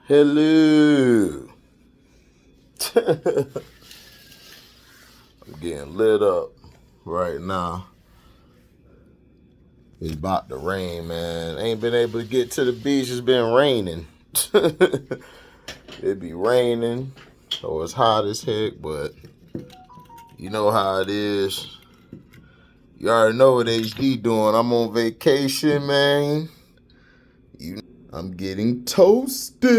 Hello. I'm getting lit up right now. It's about to rain, man. Ain't been able to get to the beach. It's been raining. It be raining, so it's hot as heck, but you know how it is. You already know what HD doing. I'm on vacation, man. I'm getting toasted.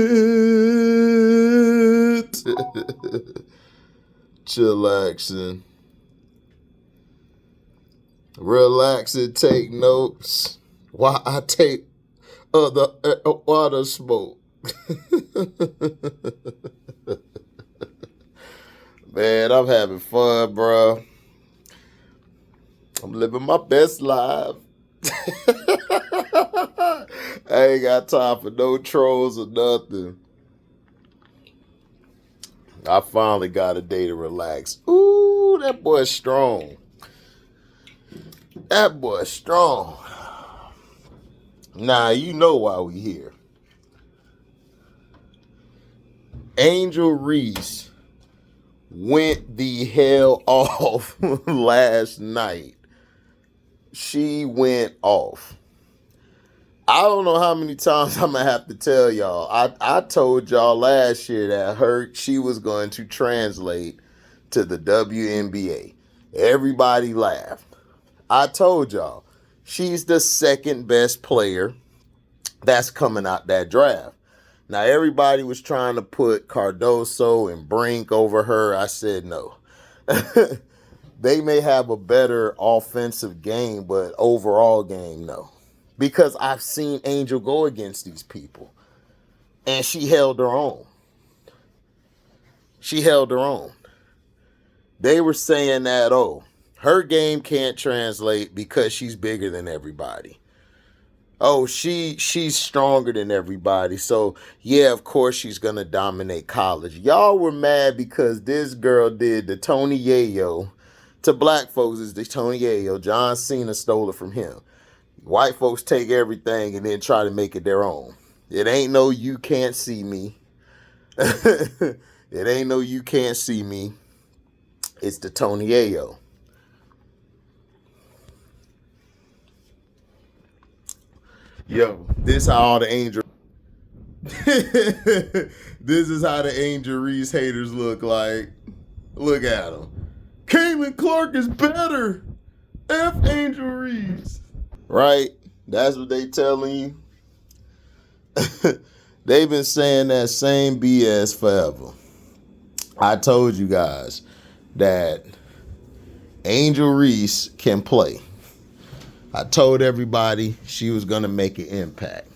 Chillaxing. Relax and take notes while I take other water smoke. Man, I'm having fun, bro. I'm living my best life. I ain't got time for no trolls or nothing. I finally got a day to relax. Ooh, that boy's strong. That boy's strong. Nah, you know why we here. Angel Reese went the hell off last night. She went off. I don't know how many times I'm going to have to tell y'all. I told y'all last year that she was going to translate to the WNBA. Everybody laughed. I told y'all, she's the second best player that's coming out that draft. Now, everybody was trying to put Cardoso and Brink over her. I said no. They may have a better offensive game, but overall game, no. Because I've seen Angel go against these people. And she held her own. She held her own. They were saying that, oh, her game can't translate because she's bigger than everybody. Oh, she's stronger than everybody. So, yeah, of course she's going to dominate college. Y'all were mad because this girl did the Tony Yayo. To black folks, is the Tony Yayo. John Cena stole it from him. White folks take everything and then try to make it their own. It ain't no you can't see me. It ain't no you can't see me. It's the Tony Yayo. Yo, this how all the Angel this is how the Angel Reese haters look like. Look at them. Caitlin Clark is better. F Angel Reese. Right? That's what they telling you. They've been saying that same BS forever. I told you guys that Angel Reese can play. I told everybody she was going to make an impact.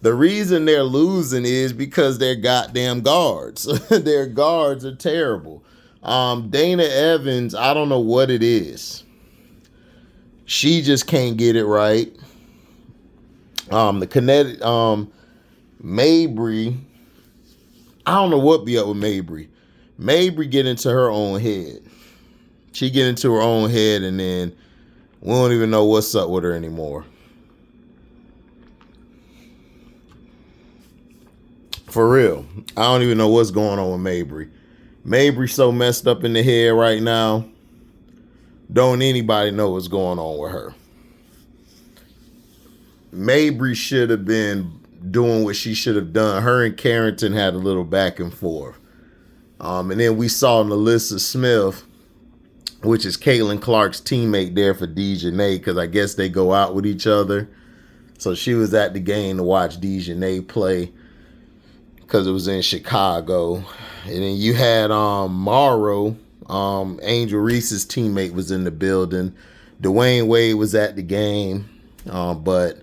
The reason they're losing is because they're goddamn guards. Their guards are terrible. Dana Evans, I don't know what it is. She just can't get it right. The Kinetic, Mabry, I don't know what be up with Mabry. Mabry get into her own head. She get into her own head and then we don't even know what's up with her anymore. For real. I don't even know what's going on with Mabry. Mabry's so messed up in the head right now. Don't anybody know what's going on with her. Mabry should have been doing what she should have done. Her and Carrington had a little back and forth. And then we saw Nalissa Smith, which is Caitlin Clark's teammate there for Dejanay, because I guess they go out with each other. So she was at the game to watch Dejanay play because it was in Chicago. And then you had Morrow, Angel Reese's teammate, was in the building. Dwayne Wade was at the game, but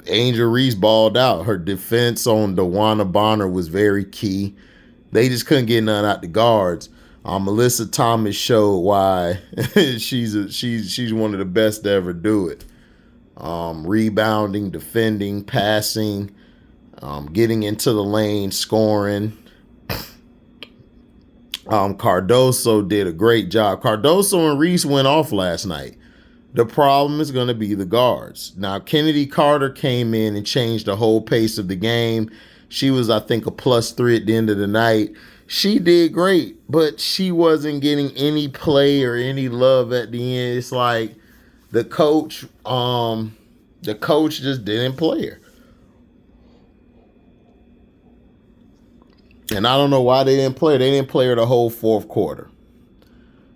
Angel Reese balled out. Her defense on DeWanna Bonner was very key. They just couldn't get none out the guards. Melissa Thomas showed why she's one of the best to ever do it. Rebounding, defending, passing, getting into the lane, scoring. Cardoso did a great job. Cardoso and Reese went off last night. The problem is going to be the guards. Now, Kennedy Carter came in and changed the whole pace of the game. She was, I think, a +3 at the end of the night. She did great, but she wasn't getting any play or any love at the end. It's like the coach just didn't play her. And I don't know why they didn't play her. They didn't play her the whole fourth quarter.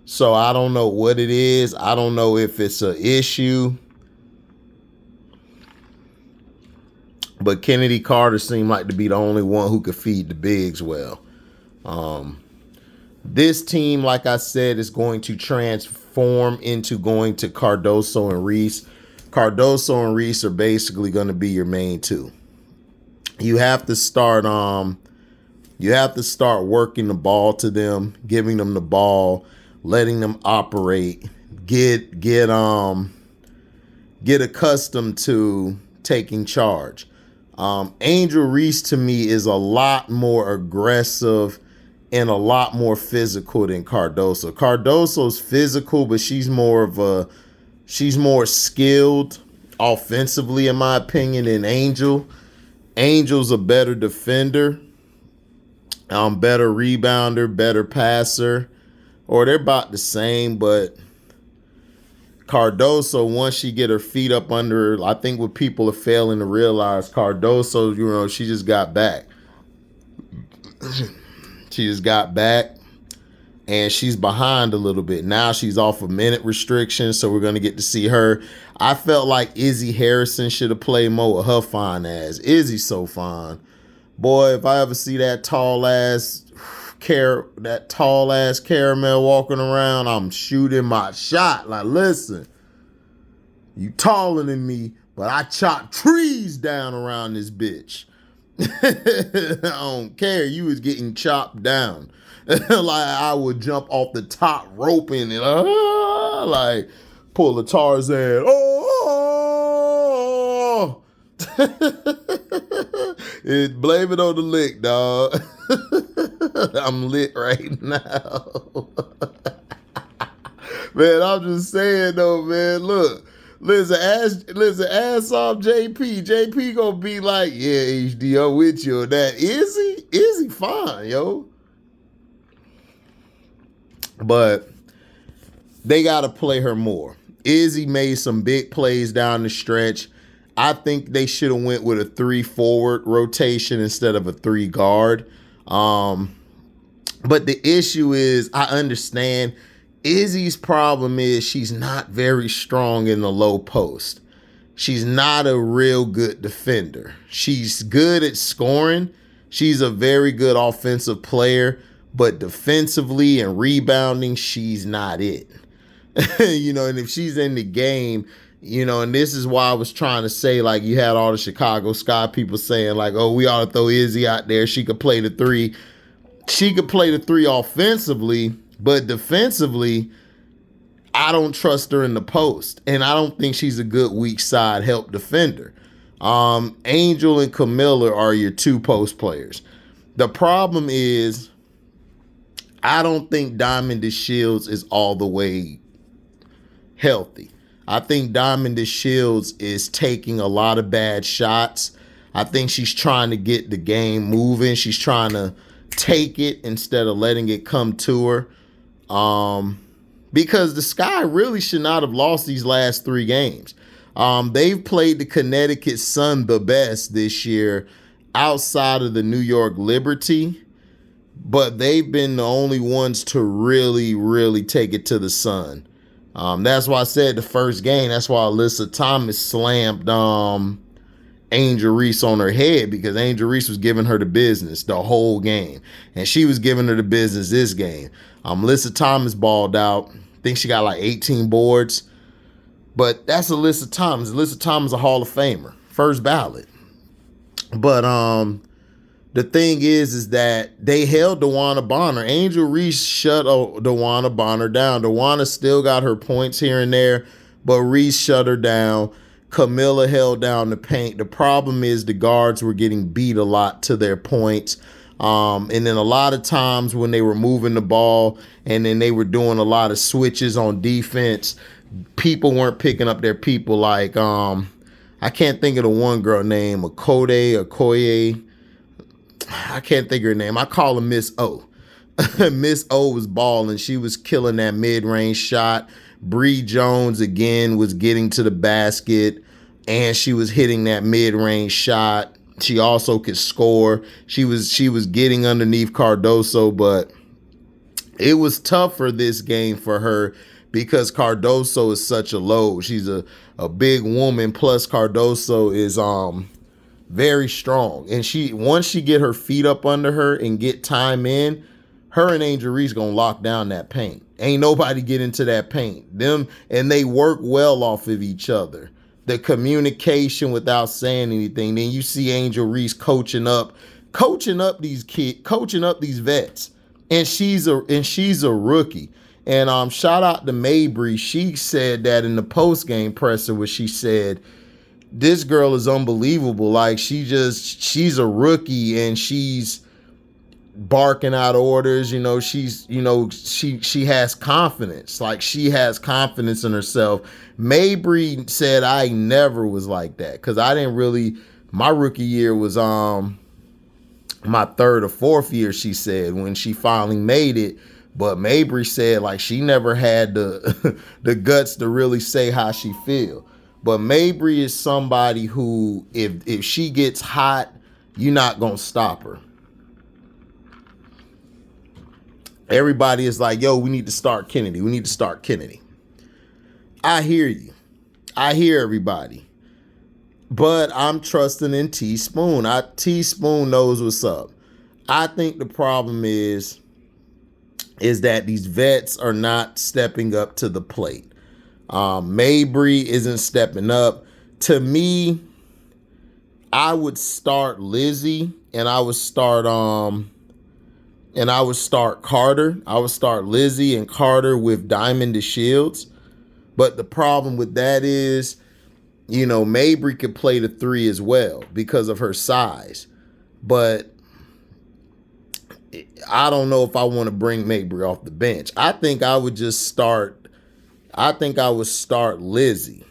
So I don't know what it is. I don't know if it's an issue. But Kennedy Carter seemed like to be the only one who could feed the bigs well. This team, like I said, is going to transform into going to Cardoso and Reese. Cardoso and Reese are basically going to be your main two. You have to start working the ball to them, giving them the ball, letting them operate, get accustomed to taking charge. Angel Reese to me is a lot more aggressive and a lot more physical than Cardoso. Cardoso's physical, but she's more skilled offensively, in my opinion, than Angel. Angel's a better defender, better rebounder, better passer, or they're about the same, but Cardoso, once she get her feet up under her, I think what people are failing to realize, Cardoso, she just got back. She just got back, and she's behind a little bit. Now she's off a minute restriction, so we're going to get to see her. I felt like Izzy Harrison should have played more with her fine ass. Izzy's so fine. Boy, if I ever see that tall ass caramel walking around, I'm shooting my shot. Like, listen, you taller than me, but I chop trees down around this bitch. I don't care. You was getting chopped down. Like, I would jump off the top rope and like pull a Tarzan. Oh! Blame it on the lick, dog. I'm lit right now. Man, I'm just saying though, man. Look, listen, ask off JP. JP gonna be like, yeah, HDO with you on that. Is he fine, yo? But they gotta play her more. Izzy made some big plays down the stretch. I think they should have went with a 3 forward rotation instead of a 3 guard. But the issue is, I understand Izzy's problem is she's not very strong in the low post. She's not a real good defender. She's good at scoring. She's a very good offensive player, but defensively and rebounding, she's not it. And if she's in the game, and this is why I was trying to say, like, you had all the Chicago Sky people saying, like, oh, we ought to throw Izzy out there. She could play the 3. She could play the 3 offensively, but defensively, I don't trust her in the post. And I don't think she's a good weak side help defender. Angel and Camilla are your 2 post players. The problem is, I don't think Diamond DeShields is all the way healthy. I think Diamond DeShields is taking a lot of bad shots. I think she's trying to get the game moving. She's trying to take it instead of letting it come to her. Because the Sky really should not have lost these last 3 games. They've played the Connecticut Sun the best this year outside of the New York Liberty. But they've been the only ones to really, really take it to the Sun. That's why I said the first game. That's why Alyssa Thomas slammed Angel Reese on her head, because Angel Reese was giving her the business the whole game. And she was giving her the business this game. Alyssa Thomas balled out. I think she got like 18 boards. But that's Alyssa Thomas. Alyssa Thomas is a Hall of Famer. First ballot. But the thing is that they held DeWanna Bonner. Angel Reese shut DeWanna Bonner down. DeWanna still got her points here and there, but Reese shut her down. Camilla held down the paint. The problem is the guards were getting beat a lot to their points. And then a lot of times when they were moving the ball and then they were doing a lot of switches on defense, people weren't picking up their people. Like, I can't think of the one girl name, Okoye. I can't think of her name. I call her Miss O. Miss O was balling. She was killing that mid-range shot. Bree Jones, again, was getting to the basket, and she was hitting that mid-range shot. She also could score. She was getting underneath Cardoso, but it was tougher this game for her because Cardoso is such a load. She's a big woman, plus Cardoso is very strong. And once she get her feet up under her and get time in, her and Angel Reese gonna lock down that paint. Ain't nobody get into that paint. And they work well off of each other. The communication without saying anything. Then you see Angel Reese coaching up these kids, coaching up these vets. And she's a rookie. And shout out to Mabry. She said that in the post-game presser where she said, this girl is unbelievable. Like, she's a rookie and she's barking out orders. You know, she has confidence. Like, she has confidence in herself. Mabry said, I never was like that. Cause my rookie year was, my third or fourth year, she said, when she finally made it. But Mabry said, like, she never had the guts to really say how she feel. But Mabry is somebody who, if she gets hot, you're not going to stop her. Everybody is like, yo, we need to start Kennedy. We need to start Kennedy. I hear you. I hear everybody. But I'm trusting in T-Spoon. T-Spoon knows what's up. I think the problem is that these vets are not stepping up to the plate. Mabry isn't stepping up. To me, I would start Lizzie and I would start Carter. I would start Lizzie and Carter with Diamond DeShields. But the problem with that is, you know, Mabry could play the 3 as well because of her size. But I don't know if I want to bring Mabry off the bench. I think I would start Lizzie.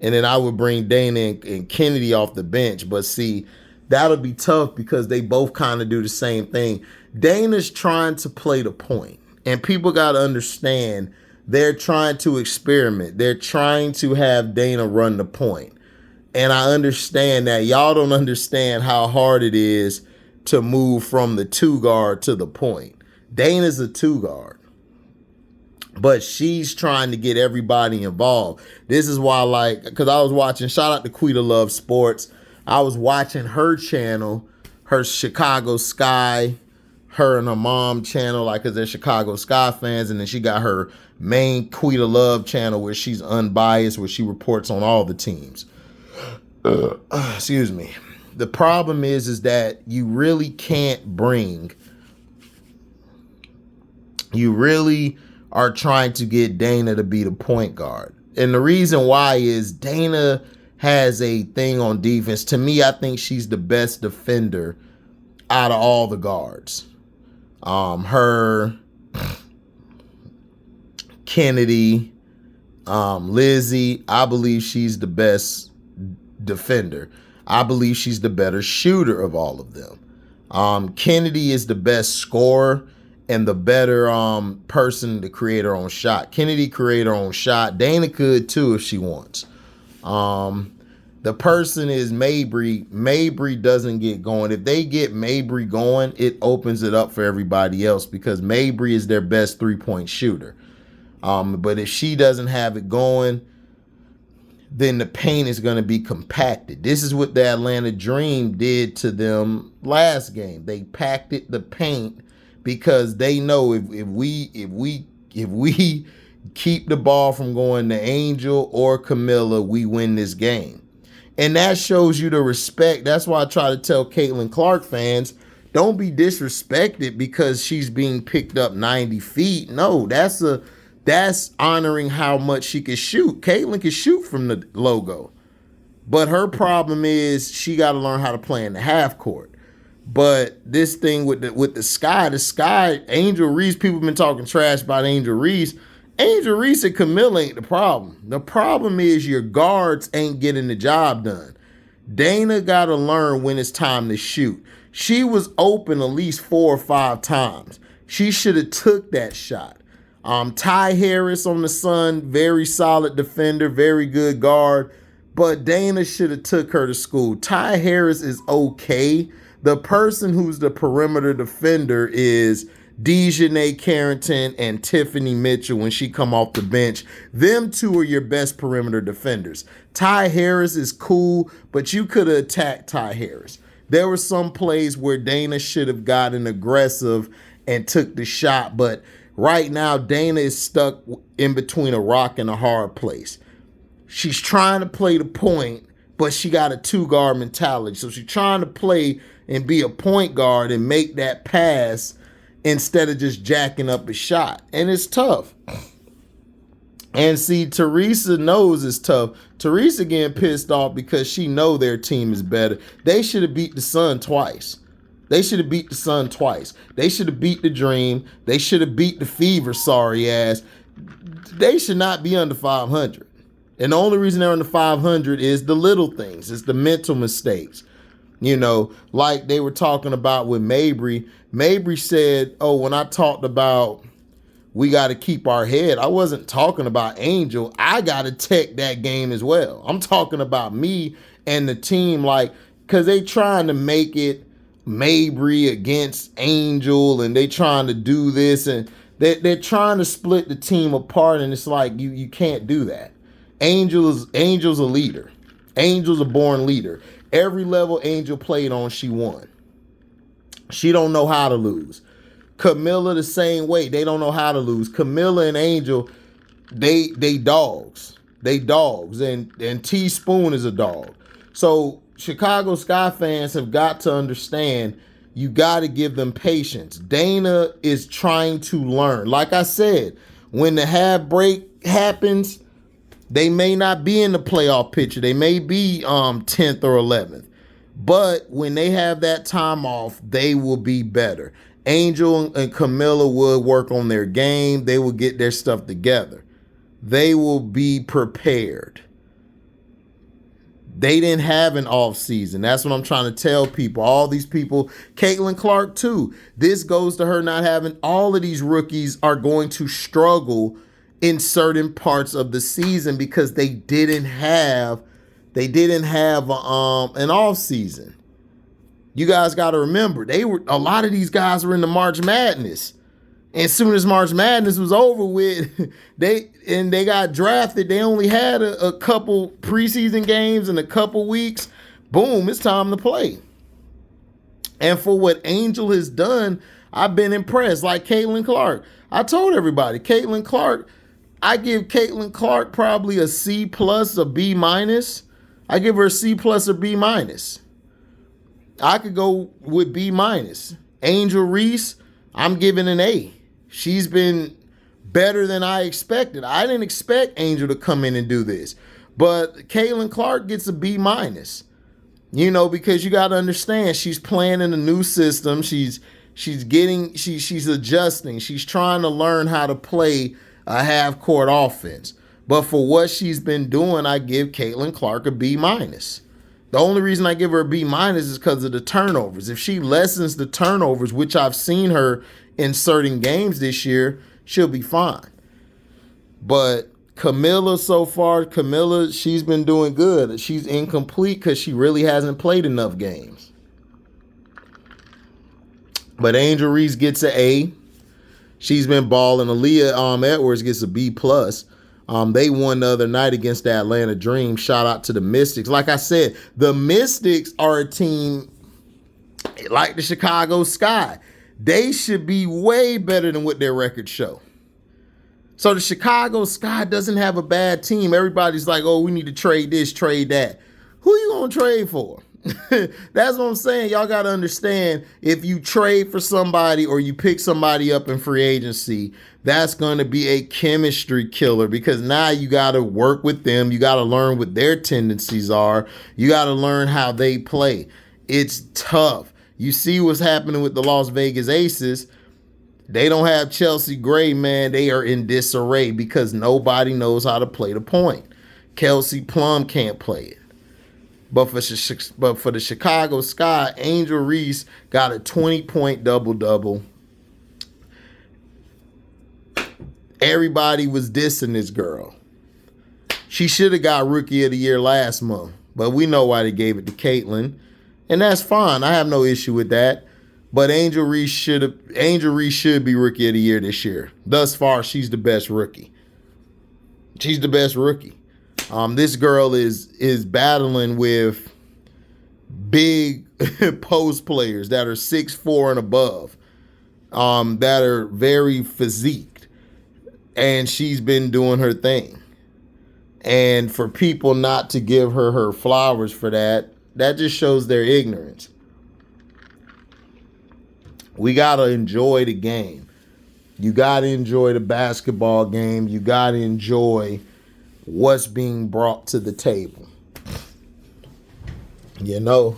And then I would bring Dana and Kennedy off the bench. But see, that'll be tough because they both kind of do the same thing. Dana's trying to play the point. And people got to understand, they're trying to experiment. They're trying to have Dana run the point. And I understand that. Y'all don't understand how hard it is to move from the 2 guard to the point. Dana's a 2 guard. But she's trying to get everybody involved. This is why, because I was watching, shout out to Quita Love Sports. I was watching her channel, her Chicago Sky, her and her mom channel, because they're Chicago Sky fans. And then she got her main Quita Love channel where she's unbiased, where she reports on all the teams. Excuse me. The problem is that you really can't you really are trying to get Dana to be the point guard. And the reason why is Dana has a thing on defense. To me, I think she's the best defender out of all the guards. Her, Kennedy, Lizzie, I believe she's the best defender. I believe she's the better shooter of all of them. Kennedy is the best scorer and the better person to create her own shot. Kennedy create her own shot. Dana could too if she wants. The person is Mabry. Mabry doesn't get going. If they get Mabry going, it opens it up for everybody else because Mabry is their best 3-point shooter. But if she doesn't have it going, then the paint is going to be compacted. This is what the Atlanta Dream did to them last game. They packed the paint because they know if we keep the ball from going to Angel or Camilla, we win this game. And that shows you the respect. That's why I try to tell Caitlin Clark fans, don't be disrespected because she's being picked up 90 feet. No, that's honoring how much she can shoot. Caitlin can shoot from the logo. But her problem is she got to learn how to play in the half court. But this thing with the Sky, Angel Reese, people have been talking trash about Angel Reese. Angel Reese and Camilla ain't the problem. The problem is your guards ain't getting the job done. Dana got to learn when it's time to shoot. She was open at least 4 or 5 times. She should have took that shot. Ty Harris on the Sun, very solid defender, very good guard, but Dana should have took her to school. Ty Harris is okay. The person who's the perimeter defender is Dejanay Carrington and Tiffany Mitchell when she come off the bench. Them two are your best perimeter defenders. Ty Harris is cool, but you could have attacked Ty Harris. There were some plays where Dana should have gotten aggressive and took the shot, but right now Dana is stuck in between a rock and a hard place. She's trying to play the point, but she got a 2-guard mentality. So she's trying to play and be a point guard and make that pass instead of just jacking up a shot. And it's tough. And see, Teresa knows it's tough. Teresa getting pissed off because she know their team is better. They should have beat the Sun twice. They should have beat the Sun twice. They should have beat the Dream. They should have beat the Fever, sorry ass. They should not be under 500. And the only reason they're under 500 is the little things. It's the mental mistakes. You know, like they were talking about with Mabry. Mabry said, oh, when I talked about we got to keep our head, I wasn't talking about Angel. I got to tech that game as well. I'm talking about me and the team, like, because they trying to make it Mabry against Angel, and they trying to do this, and they're trying to split the team apart, and it's like you can't do that. Angel's a leader. Angel's a born leader. Every level Angel played on, she won. She don't know how to lose. Camilla the same way. They don't know how to lose. Camilla and Angel, they dogs. They dogs. And Teaspoon is a dog. So Chicago Sky fans have got to understand you got to give them patience. Dana is trying to learn. Like I said, when the half break happens, they may not be in the playoff picture. They may be 10th or 11th. But when they have that time off, they will be better. Angel and Camilla will work on their game. They will get their stuff together. They will be prepared. They didn't have an off season. That's what I'm trying to tell people. All these people, Caitlin Clark too. This goes to her not having. All of these rookies are going to struggle in certain parts of the season because they didn't have an off season. You guys got to remember, a lot of these guys were in the March Madness. And as soon as March Madness was over with, they got drafted. They only had a couple preseason games in a couple weeks. Boom, it's time to play. And for what Angel has done, I've been impressed. Like Caitlin Clark. I told everybody, Caitlin Clark, I give Caitlin Clark probably a C+, a B-. I give her a C+ or B-. I could go with B-. Angel Reese, I'm giving an A. She's been better than I expected. I didn't expect Angel to come in and do this. But Caitlin Clark gets a B-. You know, because you got to understand, she's playing in a new system. She's adjusting. She's trying to learn how to play a half-court offense. But for what she's been doing, I give Caitlin Clark a B-. The only reason I give her a B- is because of the turnovers. If she lessens the turnovers, which I've seen her in certain games this year, she'll be fine. But Camilla so far, she's been doing good. She's incomplete because she really hasn't played enough games. But Angel Reese gets an A. She's been balling. Aaliyah Edwards gets a B+. They won the other night against the Atlanta Dream. Shout out to the Mystics. Like I said, the Mystics are a team like the Chicago Sky. They should be way better than what their records show. So the Chicago Sky doesn't have a bad team. Everybody's like, oh, we need to trade this, trade that. Who you going to trade for? That's what I'm saying. Y'all got to understand, if you trade for somebody or you pick somebody up in free agency, that's going to be a chemistry killer, because now you got to work with them. You got to learn what their tendencies are. You got to learn how they play. It's tough. You see what's happening with the Las Vegas Aces. They don't have Chelsea Gray, man. They are in disarray because nobody knows how to play the point. Kelsey Plum can't play it. But for the Chicago Sky, Angel Reese got a 20-point double-double. Everybody was dissing this girl. She should have got Rookie of the Year last month, but we know why they gave it to Caitlyn, and that's fine. I have no issue with that. But Angel Reese should be Rookie of the Year this year. Thus far, she's the best rookie. She's the best rookie. This girl is battling with big post players that are 6'4" and above, that are very physiqued, and she's been doing her thing. And for people not to give her flowers for that just shows their ignorance. We got to enjoy the game. You got to enjoy the basketball game. You got to enjoy what's being brought to the table. You know?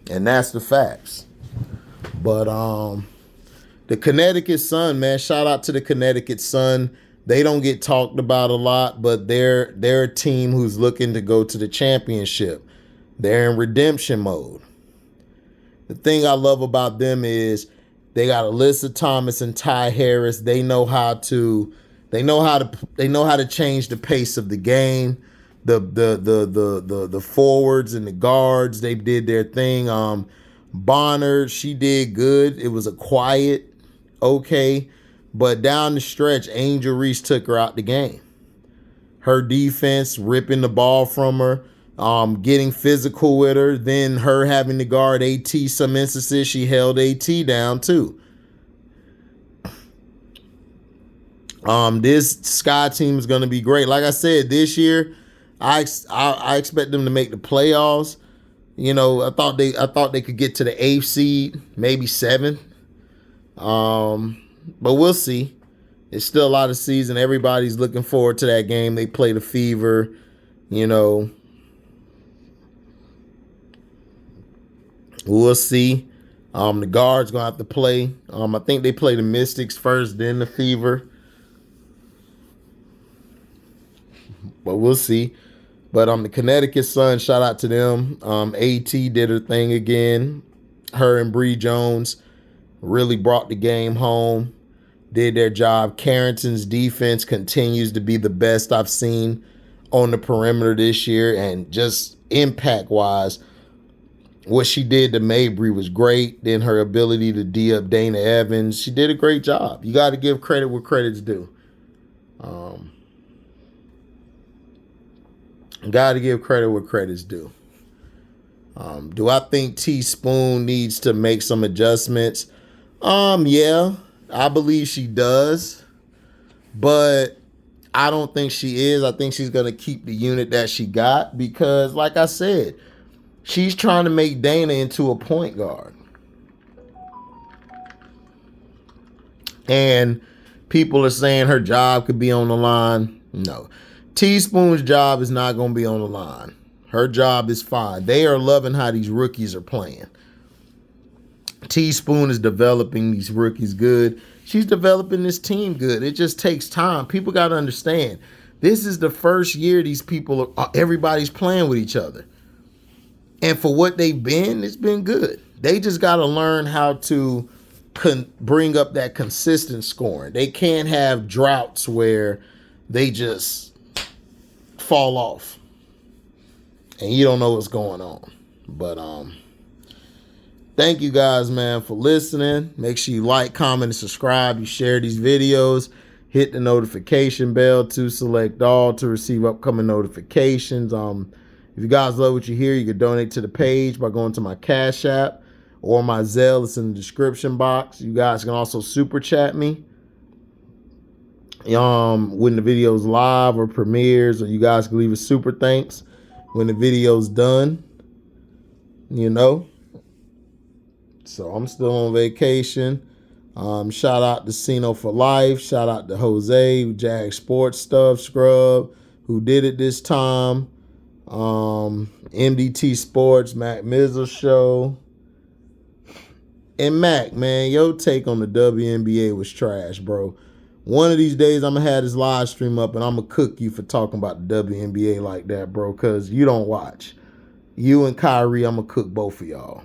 And that's the facts. But the Connecticut Sun, man, shout out to the Connecticut Sun. They don't get talked about a lot, but they're a team who's looking to go to the championship. They're in redemption mode. The thing I love about them is they got Alyssa Thomas and Ty Harris. They know how to change the pace of the game. The forwards and the guards, they did their thing. Bonner, she did good. It was a quiet, okay. But down the stretch, Angel Reese took her out the game. Her defense, ripping the ball from her, getting physical with her, then her having to guard AT some instances, she held AT down too. This Sky team is going to be great. Like I said, this year, I expect them to make the playoffs. You know, I thought they could get to the 8th seed, maybe 7th. But we'll see. It's still a lot of season. Everybody's looking forward to that game. They play the Fever, you know. We'll see. The Guards going to have to play. I think they play the Mystics first, then the Fever. But we'll see. But the Connecticut Sun, shout out to them. AT did her thing again. Her and Bree Jones really brought the game home, did their job. Carrington's defense continues to be the best I've seen on the perimeter this year. And just impact-wise, what she did to Mabry was great. Then her ability to D up Dana Evans, she did a great job. You got to give credit where credit's due. Got to give credit where credit's due. Do I think Teaspoon needs to make some adjustments? Yeah, I believe she does, but I don't think she is. I think she's going to keep the unit that she got because, like I said, she's trying to make Dana into a point guard. And people are saying her job could be on the line. No. Teaspoon's job is not going to be on the line. Her job is fine. They are loving how these rookies are playing. Teaspoon is developing these rookies good. She's developing this team good. It just takes time. People got to understand. This is the first year these people everybody's playing with each other. And for what they've been, it's been good. They just got to learn how to bring up that consistent scoring. They can't have droughts where they just fall off and you don't know what's going on. But thank you guys, man, for listening. Make sure you like, comment, and subscribe. You share these videos. Hit the notification bell to select all to receive upcoming notifications. If you guys love what you hear, you can donate to the page by going to my Cash App or my Zelle. It's in the description box. You guys can also super chat me when the video's live or premieres, or you guys can leave a super thanks when the video's done, you know. So I'm still on vacation. Shout out to Cino for Life. Shout out to Jose, Jag Sports Stuff, Scrub, who did it this time. MDT Sports, Mac Mizzle Show. And Mac, man, your take on the WNBA was trash, bro. One of these days, I'm going to have this live stream up, and I'm going to cook you for talking about the WNBA like that, bro, because you don't watch. You and Kyrie, I'm going to cook both of y'all.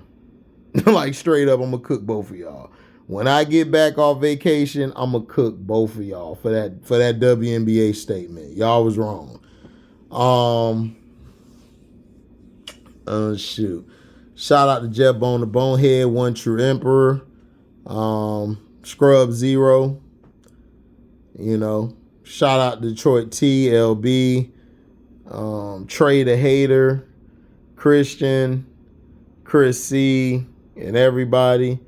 Like, straight up, I'm going to cook both of y'all. When I get back off vacation, I'm going to cook both of y'all for that WNBA statement. Y'all was wrong. Shoot. Shout out to Jeff Bone the Bonehead, One True Emperor, Scrub Zero. You know, shout out to Detroit T, LB, Trey the Hater, Christian, Chris C, and everybody.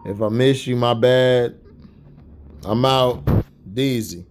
If I miss you, my bad. I'm out. Deezy.